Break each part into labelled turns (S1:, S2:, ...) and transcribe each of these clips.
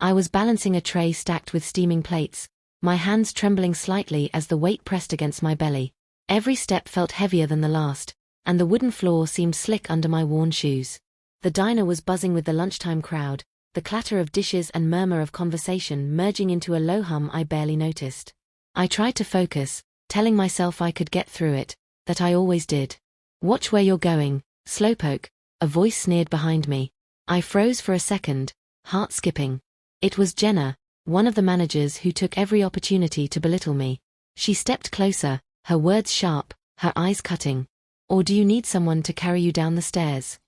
S1: I was balancing a tray stacked with steaming plates, my hands trembling slightly as the weight pressed against my belly. Every step felt heavier than the last, and the wooden floor seemed slick under my worn shoes. The diner was buzzing with the lunchtime crowd, the clatter of dishes and murmur of conversation merging into a low hum I barely noticed. I tried to focus, telling myself I could get through it, that I always did. "Watch where you're going, slowpoke," a voice sneered behind me. I froze for a second, heart skipping. It was Jenna, one of the managers who took every opportunity to belittle me. She stepped closer, her words sharp, her eyes cutting. "Or do you need someone to carry you down the stairs?"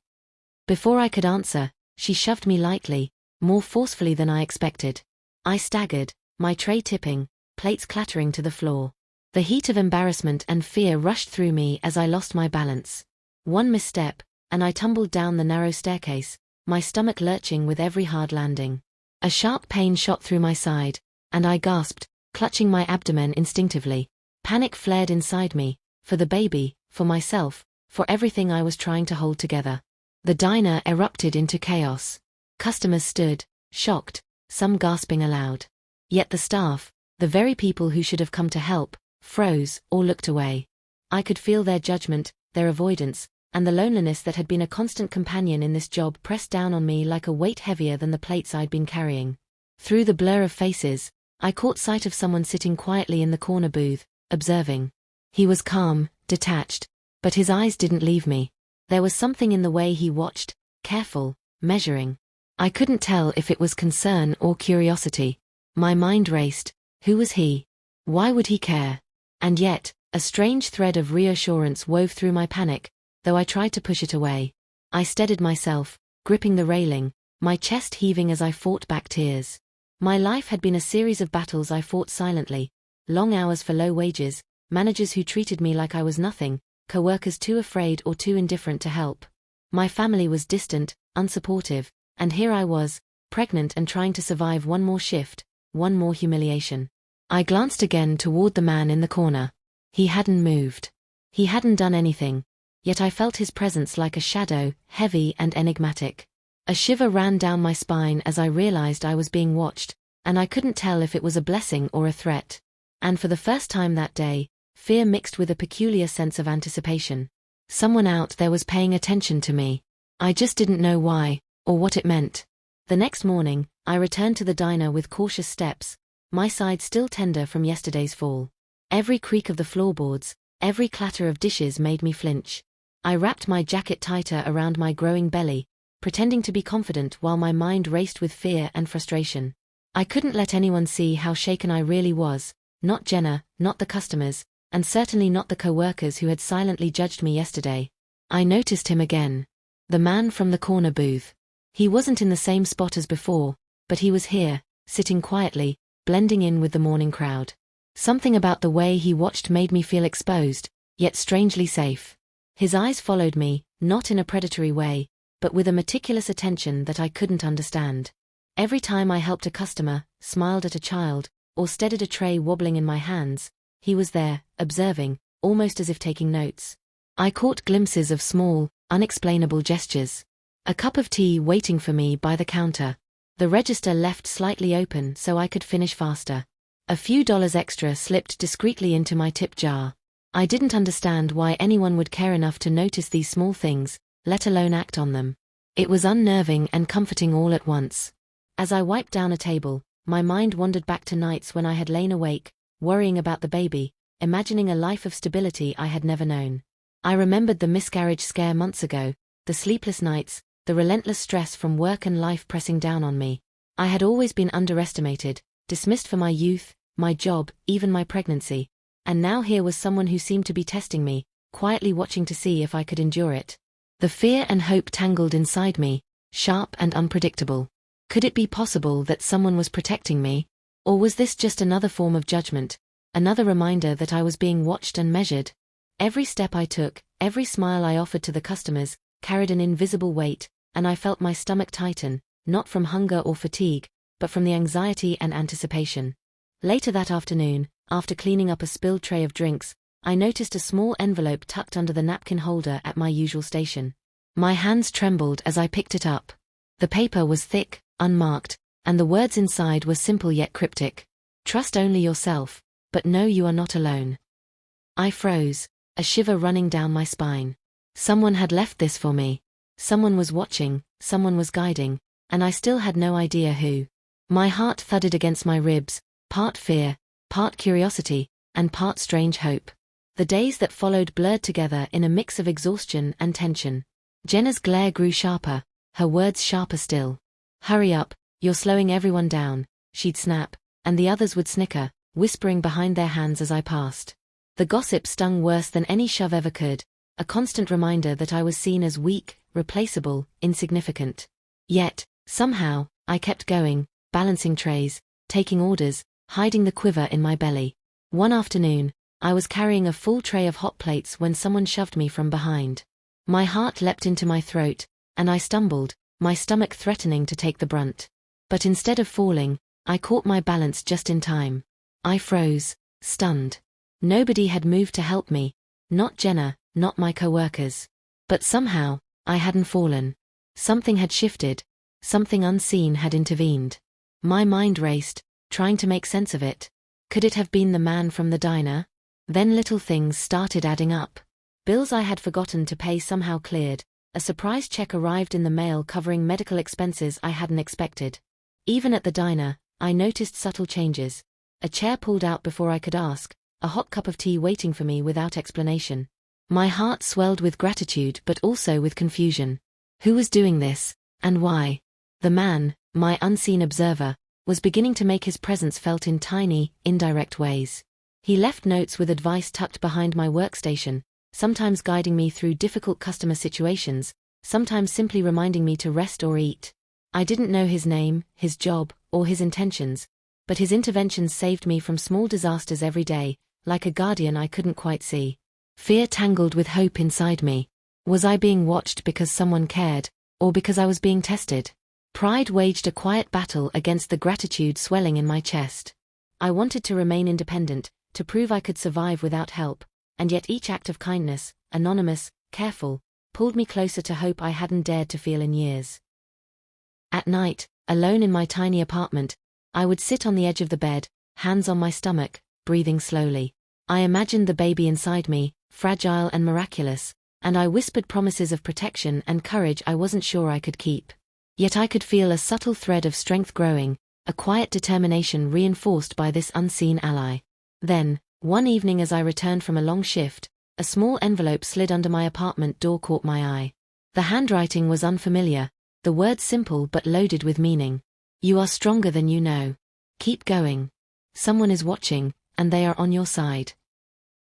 S1: Before I could answer, she shoved me lightly, more forcefully than I expected. I staggered, my tray tipping, plates clattering to the floor. The heat of embarrassment and fear rushed through me as I lost my balance. One misstep, and I tumbled down the narrow staircase, my stomach lurching with every hard landing. A sharp pain shot through my side, and I gasped, clutching my abdomen instinctively. Panic flared inside me, for the baby, for myself, for everything I was trying to hold together. The diner erupted into chaos. Customers stood, shocked, some gasping aloud. Yet the staff, the very people who should have come to help, froze or looked away. I could feel their judgment, their avoidance, and the loneliness that had been a constant companion in this job pressed down on me like a weight heavier than the plates I'd been carrying. Through the blur of faces, I caught sight of someone sitting quietly in the corner booth, observing. He was calm, detached, but his eyes didn't leave me. There was something in the way he watched, careful, measuring. I couldn't tell if it was concern or curiosity. My mind raced. Who was he? Why would he care? And yet, a strange thread of reassurance wove through my panic, though I tried to push it away. I steadied myself, gripping the railing, my chest heaving as I fought back tears. My life had been a series of battles I fought silently. Long hours for low wages, managers who treated me like I was nothing, coworkers too afraid or too indifferent to help. My family was distant, unsupportive, and here I was, pregnant and trying to survive one more shift, one more humiliation. I glanced again toward the man in the corner. He hadn't moved. He hadn't done anything. Yet I felt his presence like a shadow, heavy and enigmatic. A shiver ran down my spine as I realized I was being watched, and I couldn't tell if it was a blessing or a threat. And for the first time that day, fear mixed with a peculiar sense of anticipation. Someone out there was paying attention to me. I just didn't know why, or what it meant. The next morning, I returned to the diner with cautious steps, my side still tender from yesterday's fall. Every creak of the floorboards, every clatter of dishes made me flinch. I wrapped my jacket tighter around my growing belly, pretending to be confident while my mind raced with fear and frustration. I couldn't let anyone see how shaken I really was, not Jenna, not the customers, and certainly not the co-workers who had silently judged me yesterday. I noticed him again. The man from the corner booth. He wasn't in the same spot as before, but he was here, sitting quietly, blending in with the morning crowd. Something about the way he watched made me feel exposed, yet strangely safe. His eyes followed me, not in a predatory way, but with a meticulous attention that I couldn't understand. Every time I helped a customer, smiled at a child, or steadied a tray wobbling in my hands, he was there, observing, almost as if taking notes. I caught glimpses of small, unexplainable gestures. A cup of tea waiting for me by the counter. The register left slightly open so I could finish faster. A few dollars extra slipped discreetly into my tip jar. I didn't understand why anyone would care enough to notice these small things, let alone act on them. It was unnerving and comforting all at once. As I wiped down a table, my mind wandered back to nights when I had lain awake, worrying about the baby, imagining a life of stability I had never known. I remembered the miscarriage scare months ago, the sleepless nights, the relentless stress from work and life pressing down on me. I had always been underestimated, dismissed for my youth, my job, even my pregnancy. And now here was someone who seemed to be testing me, quietly watching to see if I could endure it. The fear and hope tangled inside me, sharp and unpredictable. Could it be possible that someone was protecting me? Or was this just another form of judgment, another reminder that I was being watched and measured? Every step I took, every smile I offered to the customers, carried an invisible weight, and I felt my stomach tighten, not from hunger or fatigue, but from the anxiety and anticipation. Later that afternoon, after cleaning up a spilled tray of drinks, I noticed a small envelope tucked under the napkin holder at my usual station. My hands trembled as I picked it up. The paper was thick, unmarked, and the words inside were simple yet cryptic. Trust only yourself, but know you are not alone. I froze, a shiver running down my spine. Someone had left this for me. Someone was watching, someone was guiding, and I still had no idea who. My heart thudded against my ribs, part fear, part curiosity, and part strange hope. The days that followed blurred together in a mix of exhaustion and tension. Jenna's glare grew sharper, her words sharper still. "Hurry up, you're slowing everyone down," she'd snap, and the others would snicker, whispering behind their hands as I passed. The gossip stung worse than any shove ever could, a constant reminder that I was seen as weak, replaceable, insignificant. Yet, somehow, I kept going, balancing trays, taking orders, hiding the quiver in my belly. One afternoon, I was carrying a full tray of hot plates when someone shoved me from behind. My heart leapt into my throat, and I stumbled, my stomach threatening to take the brunt. But instead of falling, I caught my balance just in time. I froze, stunned. Nobody had moved to help me, not Jenna, not my coworkers. But somehow, I hadn't fallen. Something had shifted, something unseen had intervened. My mind raced, trying to make sense of it. Could it have been the man from the diner? Then little things started adding up. Bills I had forgotten to pay somehow cleared, a surprise check arrived in the mail covering medical expenses I hadn't expected. Even at the diner, I noticed subtle changes. A chair pulled out before I could ask, a hot cup of tea waiting for me without explanation. My heart swelled with gratitude but also with confusion. Who was doing this, and why? The man, my unseen observer, was beginning to make his presence felt in tiny, indirect ways. He left notes with advice tucked behind my workstation, sometimes guiding me through difficult customer situations, sometimes simply reminding me to rest or eat. I didn't know his name, his job, or his intentions, but his interventions saved me from small disasters every day, like a guardian I couldn't quite see. Fear tangled with hope inside me. Was I being watched because someone cared, or because I was being tested? Pride waged a quiet battle against the gratitude swelling in my chest. I wanted to remain independent, to prove I could survive without help, and yet each act of kindness, anonymous, careful, pulled me closer to hope I hadn't dared to feel in years. At night, alone in my tiny apartment, I would sit on the edge of the bed, hands on my stomach, breathing slowly. I imagined the baby inside me, fragile and miraculous, and I whispered promises of protection and courage I wasn't sure I could keep. Yet I could feel a subtle thread of strength growing, a quiet determination reinforced by this unseen ally. Then, one evening as I returned from a long shift, a small envelope slid under my apartment door caught my eye. The handwriting was unfamiliar, the words simple but loaded with meaning. "You are stronger than you know. Keep going. Someone is watching, and they are on your side."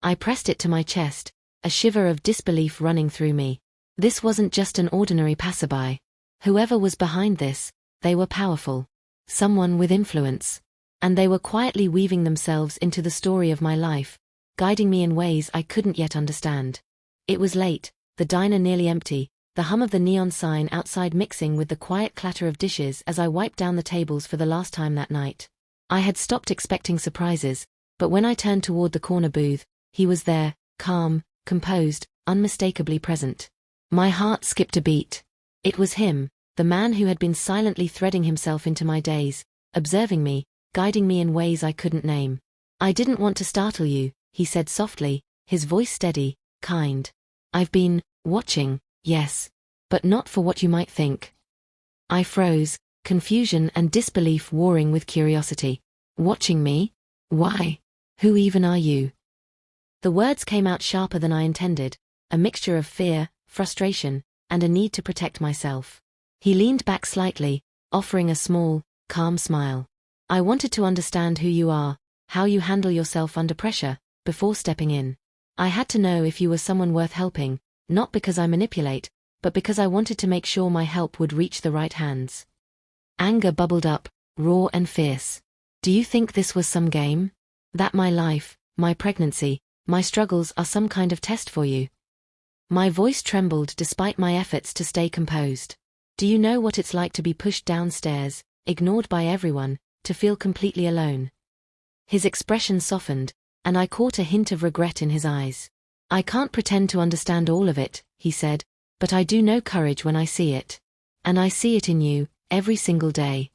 S1: I pressed it to my chest, a shiver of disbelief running through me. This wasn't just an ordinary passerby. Whoever was behind this, they were powerful. Someone with influence. And they were quietly weaving themselves into the story of my life, guiding me in ways I couldn't yet understand. It was late, the diner nearly empty, the hum of the neon sign outside mixing with the quiet clatter of dishes as I wiped down the tables for the last time that night. I had stopped expecting surprises, but when I turned toward the corner booth, he was there, calm, composed, unmistakably present. My heart skipped a beat. It was him, the man who had been silently threading himself into my days, observing me, guiding me in ways I couldn't name. "I didn't want to startle you," he said softly, his voice steady, kind. "I've been watching, yes, but not for what you might think." I froze, confusion and disbelief warring with curiosity. "Watching me? Why? Who even are you?" The words came out sharper than I intended, a mixture of fear, frustration, and a need to protect myself. He leaned back slightly, offering a small, calm smile. "I wanted to understand who you are, how you handle yourself under pressure, before stepping in. I had to know if you were someone worth helping, not because I manipulate, but because I wanted to make sure my help would reach the right hands." Anger bubbled up, raw and fierce. "Do you think this was some game? That my life, my pregnancy, my struggles are some kind of test for you?" My voice trembled despite my efforts to stay composed. "Do you know what it's like to be pushed downstairs, ignored by everyone, to feel completely alone?" His expression softened, and I caught a hint of regret in his eyes. "I can't pretend to understand all of it," he said, "but I do know courage when I see it. And I see it in you, every single day."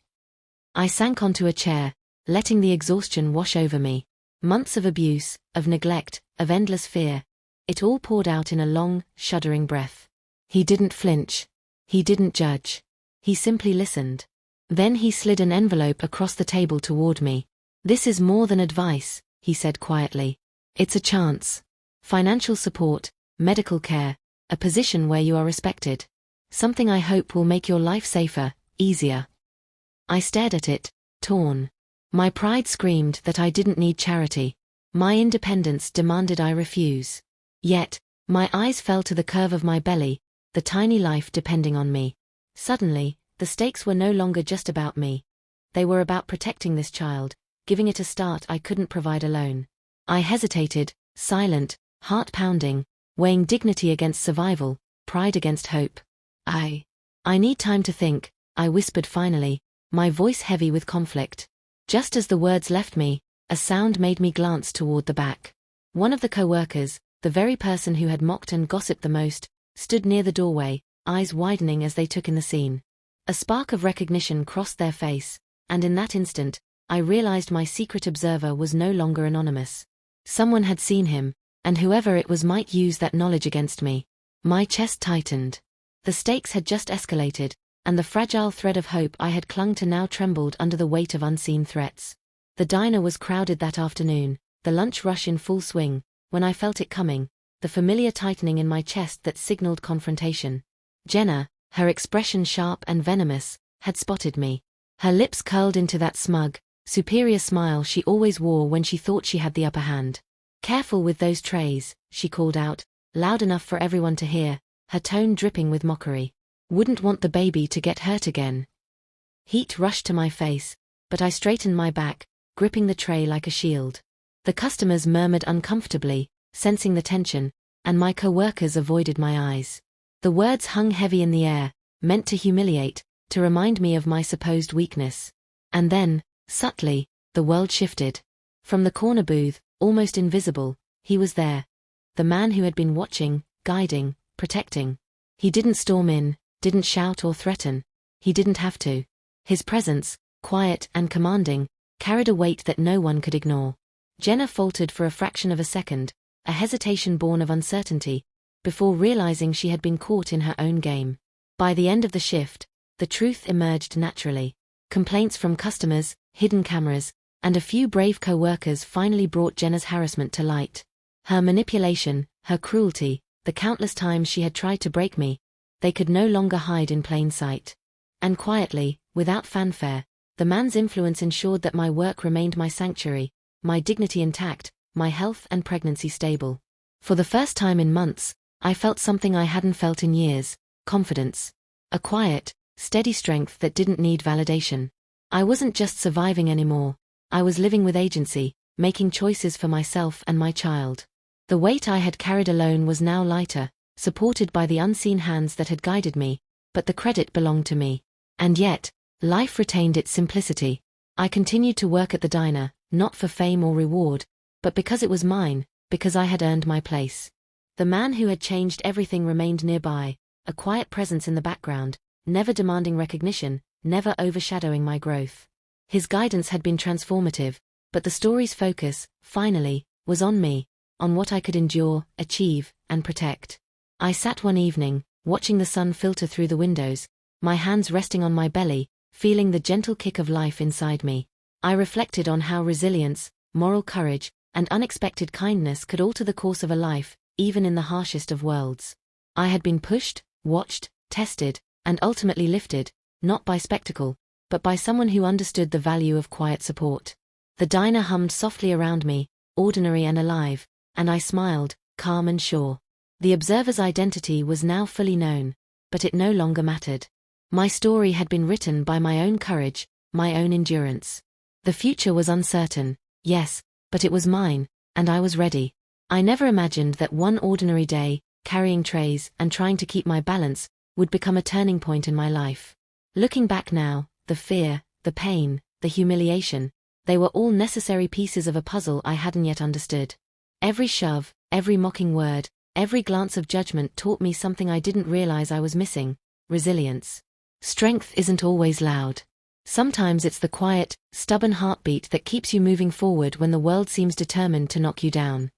S1: I sank onto a chair, letting the exhaustion wash over me. Months of abuse, of neglect, of endless fear. It all poured out in a long, shuddering breath. He didn't flinch. He didn't judge. He simply listened. Then he slid an envelope across the table toward me. "This is more than advice," he said quietly. "It's a chance. Financial support, medical care, a position where you are respected. Something I hope will make your life safer, easier." I stared at it, torn. My pride screamed that I didn't need charity. My independence demanded I refuse. Yet, my eyes fell to the curve of my belly, the tiny life depending on me. Suddenly, the stakes were no longer just about me. They were about protecting this child, giving it a start I couldn't provide alone. I hesitated, silent, heart pounding, weighing dignity against survival, pride against hope. I need time to think," I whispered finally, my voice heavy with conflict. Just as the words left me, a sound made me glance toward the back. One of the co-workers, the very person who had mocked and gossiped the most, stood near the doorway, eyes widening as they took in the scene. A spark of recognition crossed their face, and in that instant, I realized my secret observer was no longer anonymous. Someone had seen him, and whoever it was might use that knowledge against me. My chest tightened. The stakes had just escalated, and the fragile thread of hope I had clung to now trembled under the weight of unseen threats. The diner was crowded that afternoon, the lunch rush in full swing, when I felt it coming, the familiar tightening in my chest that signaled confrontation. Jenna, her expression sharp and venomous, had spotted me. Her lips curled into that smug, superior smile she always wore when she thought she had the upper hand. "Careful with those trays," she called out, loud enough for everyone to hear, her tone dripping with mockery. "Wouldn't want the baby to get hurt again." Heat rushed to my face, but I straightened my back, gripping the tray like a shield. The customers murmured uncomfortably, sensing the tension, and my co-workers avoided my eyes. The words hung heavy in the air, meant to humiliate, to remind me of my supposed weakness. And then, subtly, the world shifted. From the corner booth, almost invisible, he was there. The man who had been watching, guiding, protecting. He didn't storm in, didn't shout or threaten. He didn't have to. His presence, quiet and commanding, carried a weight that no one could ignore. Jenna faltered for a fraction of a second, a hesitation born of uncertainty, before realizing she had been caught in her own game. By the end of the shift, the truth emerged naturally. Complaints from customers, hidden cameras, and a few brave co-workers finally brought Jenna's harassment to light. Her manipulation, her cruelty, the countless times she had tried to break me, they could no longer hide in plain sight. And quietly, without fanfare, the man's influence ensured that my work remained my sanctuary, my dignity intact, my health and pregnancy stable. For the first time in months, I felt something I hadn't felt in years: confidence. A quiet, steady strength that didn't need validation. I wasn't just surviving anymore. I was living with agency, making choices for myself and my child. The weight I had carried alone was now lighter, supported by the unseen hands that had guided me, but the credit belonged to me. And yet, life retained its simplicity. I continued to work at the diner, not for fame or reward, but because it was mine, because I had earned my place. The man who had changed everything remained nearby, a quiet presence in the background, never demanding recognition, never overshadowing my growth. His guidance had been transformative, but the story's focus, finally, was on me, on what I could endure, achieve, and protect. I sat one evening, watching the sun filter through the windows, my hands resting on my belly, feeling the gentle kick of life inside me. I reflected on how resilience, moral courage, and unexpected kindness could alter the course of a life, even in the harshest of worlds. I had been pushed, watched, tested, and ultimately lifted, not by spectacle, but by someone who understood the value of quiet support. The diner hummed softly around me, ordinary and alive, and I smiled, calm and sure. The observer's identity was now fully known, but it no longer mattered. My story had been written by my own courage, my own endurance. The future was uncertain, yes, but it was mine, and I was ready. I never imagined that one ordinary day, carrying trays and trying to keep my balance, would become a turning point in my life. Looking back now, the fear, the pain, the humiliation, they were all necessary pieces of a puzzle I hadn't yet understood. Every shove, every mocking word, every glance of judgment taught me something I didn't realize I was missing: resilience. Strength isn't always loud. Sometimes it's the quiet, stubborn heartbeat that keeps you moving forward when the world seems determined to knock you down.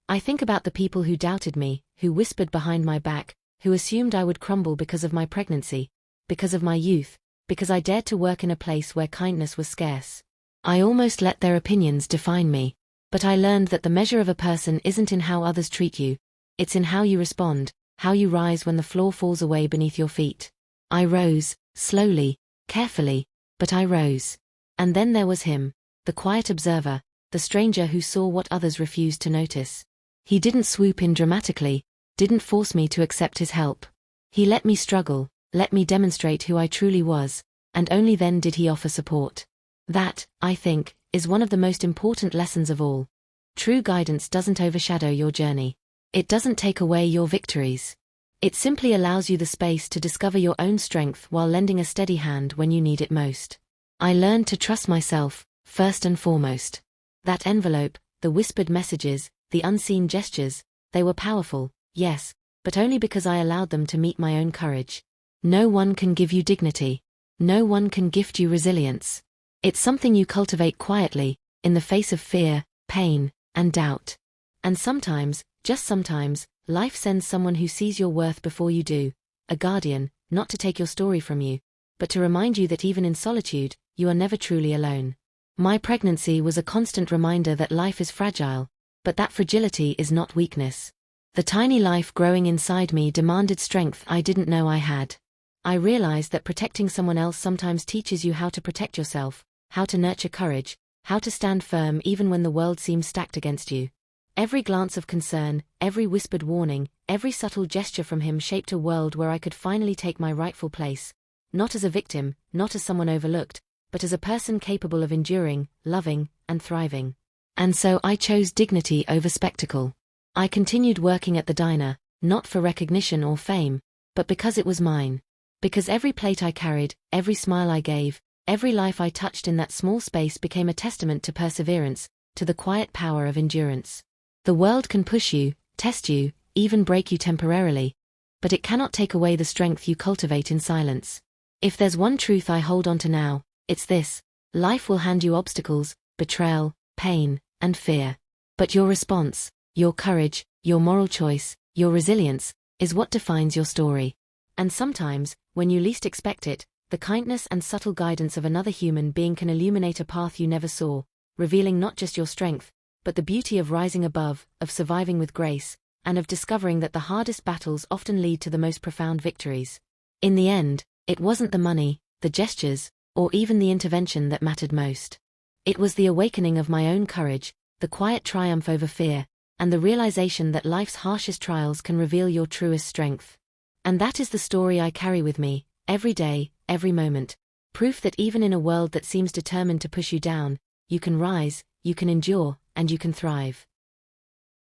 S1: I think about the people who doubted me, who whispered behind my back, who assumed I would crumble because of my pregnancy, because of my youth, because I dared to work in a place where kindness was scarce. I almost let their opinions define me. But I learned that the measure of a person isn't in how others treat you, it's in how you respond, how you rise when the floor falls away beneath your feet. I rose, slowly, carefully, but I rose. And then there was him, the quiet observer, the stranger who saw what others refused to notice. He didn't swoop in dramatically, didn't force me to accept his help. He let me struggle, let me demonstrate who I truly was, and only then did he offer support. That, I think, is one of the most important lessons of all. True guidance doesn't overshadow your journey. It doesn't take away your victories. It simply allows you the space to discover your own strength while lending a steady hand when you need it most. I learned to trust myself, first and foremost. That envelope, the whispered messages, the unseen gestures, they were powerful, yes, but only because I allowed them to meet my own courage. No one can give you dignity. No one can gift you resilience. It's something you cultivate quietly, in the face of fear, pain, and doubt. And sometimes, just sometimes, life sends someone who sees your worth before you do, a guardian, not to take your story from you, but to remind you that even in solitude, you are never truly alone. My pregnancy was a constant reminder that life is fragile, but that fragility is not weakness. The tiny life growing inside me demanded strength I didn't know I had. I realized that protecting someone else sometimes teaches you how to protect yourself, how to nurture courage, how to stand firm even when the world seems stacked against you. Every glance of concern, every whispered warning, every subtle gesture from him shaped a world where I could finally take my rightful place, not as a victim, not as someone overlooked, but as a person capable of enduring, loving, and thriving. And so I chose dignity over spectacle. I continued working at the diner, not for recognition or fame, but because it was mine. Because every plate I carried, every smile I gave, every life I touched in that small space became a testament to perseverance, to the quiet power of endurance. The world can push you, test you, even break you temporarily, but it cannot take away the strength you cultivate in silence. If there's one truth I hold on to now, it's this: life will hand you obstacles, betrayal, pain, and fear. But your response, your courage, your moral choice, your resilience, is what defines your story. And sometimes, when you least expect it, the kindness and subtle guidance of another human being can illuminate a path you never saw, revealing not just your strength, but the beauty of rising above, of surviving with grace, and of discovering that the hardest battles often lead to the most profound victories. In the end, it wasn't the money, the gestures, or even the intervention that mattered most. It was the awakening of my own courage, the quiet triumph over fear, and the realization that life's harshest trials can reveal your truest strength. And that is the story I carry with me, every day, every moment. Proof that even in a world that seems determined to push you down, you can rise, you can endure, and you can thrive.